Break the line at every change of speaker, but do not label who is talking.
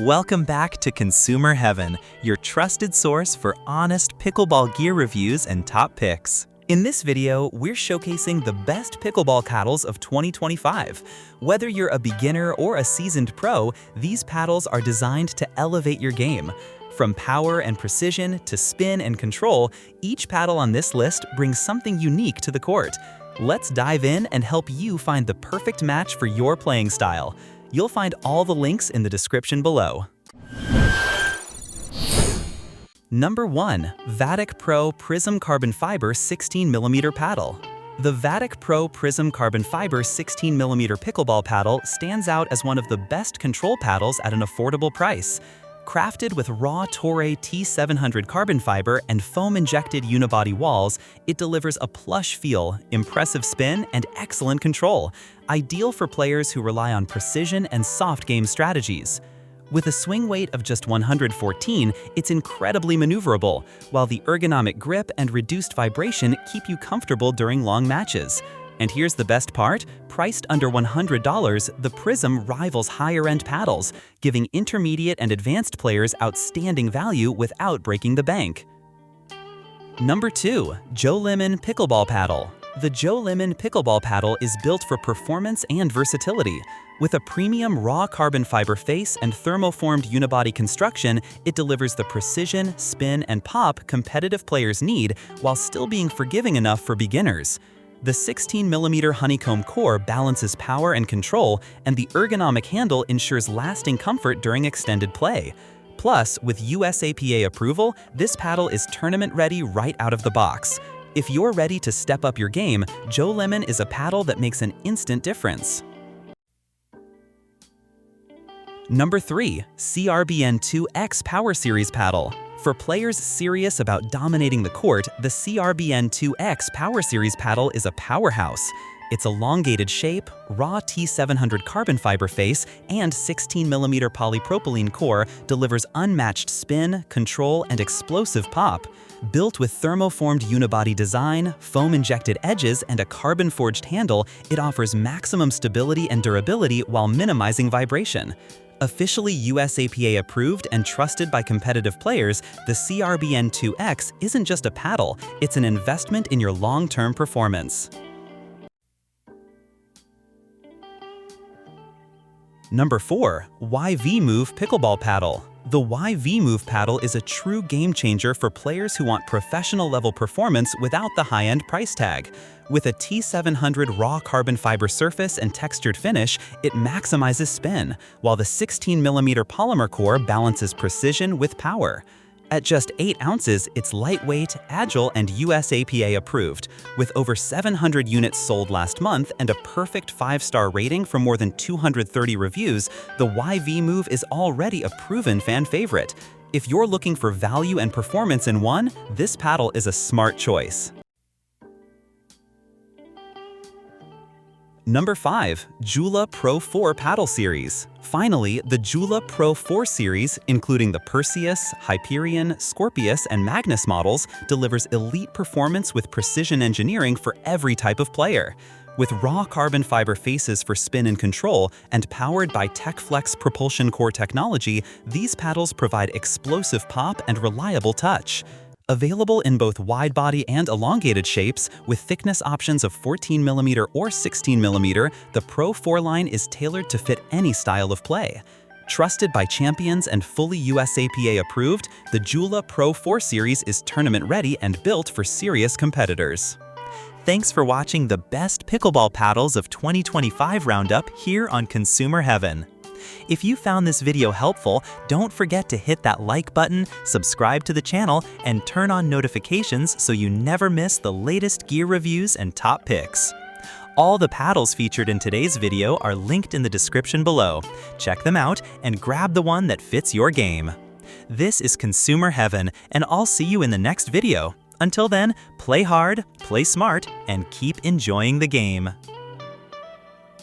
Welcome back to Consumer Heaven, your trusted source for honest pickleball gear reviews and top picks. In this video, we're showcasing the best pickleball paddles of 2025. Whether you're a beginner or a seasoned pro, these paddles are designed to elevate your game. From power and precision to spin and control, each paddle on this list brings something unique to the court. Let's dive in and help you find the perfect match for your playing style. You'll find all the links in the description below. Number 1. Vatic Pro Prism Carbon Fiber 16mm Paddle. The Vatic Pro Prism Carbon Fiber 16mm pickleball paddle stands out as one of the best control paddles at an affordable price. Crafted with raw Toray T700 carbon fiber and foam-injected unibody walls, it delivers a plush feel, impressive spin, and excellent control, ideal for players who rely on precision and soft game strategies. With a swing weight of just 114, it's incredibly maneuverable, while the ergonomic grip and reduced vibration keep you comfortable during long matches. And here's the best part, priced under $100, the Prism rivals higher-end paddles, giving intermediate and advanced players outstanding value without breaking the bank. Number 2. Joe Lemon Pickleball Paddle. The Joe Lemon Pickleball Paddle is built for performance and versatility. With a premium raw carbon fiber face and thermoformed unibody construction, it delivers the precision, spin, and pop competitive players need while still being forgiving enough for beginners. The 16mm honeycomb core balances power and control, and the ergonomic handle ensures lasting comfort during extended play. Plus, with USAPA approval, this paddle is tournament-ready right out of the box. If you're ready to step up your game, Joe Lemon is a paddle that makes an instant difference. Number 3. CRBN2X Power Series Paddle. For players serious about dominating the court, the CRBN2X Power Series paddle is a powerhouse. Its elongated shape, raw T700 carbon fiber face, and 16mm polypropylene core delivers unmatched spin, control, and explosive pop. Built with thermoformed unibody design, foam-injected edges, and a carbon-forged handle, it offers maximum stability and durability while minimizing vibration. Officially USAPA approved and trusted by competitive players, the CRBN2X isn't just a paddle, it's an investment in your long-term performance. Number 4. YV Move Pickleball Paddle. The YV Move paddle is a true game changer for players who want professional-level performance without the high-end price tag. With a T700 raw carbon fiber surface and textured finish, it maximizes spin, while the 16mm polymer core balances precision with power. At just 8 ounces, it's lightweight, agile, and USAPA approved. With over 700 units sold last month and a perfect 5-star rating from more than 230 reviews, the YV Move is already a proven fan favorite. If you're looking for value and performance in one, this paddle is a smart choice. Number 5. Jula Pro 4 Paddle Series. Finally, the Jula Pro 4 series, including the Perseus, Hyperion, Scorpius, and Magnus models, delivers elite performance with precision engineering for every type of player. With raw carbon fiber faces for spin and control and powered by TechFlex propulsion core technology, these paddles provide explosive pop and reliable touch. Available in both wide-body and elongated shapes, with thickness options of 14mm or 16mm, the Pro 4 line is tailored to fit any style of play. Trusted by champions and fully USAPA approved, the Jula Pro 4 series is tournament-ready and built for serious competitors. Thanks for watching the best pickleball paddles of 2025 roundup here on Consumer Heaven. If you found this video helpful, don't forget to hit that like button, subscribe to the channel, and turn on notifications so you never miss the latest gear reviews and top picks. All the paddles featured in today's video are linked in the description below. Check them out and grab the one that fits your game. This is Consumer Heaven, and I'll see you in the next video. Until then, play hard, play smart, and keep enjoying the game.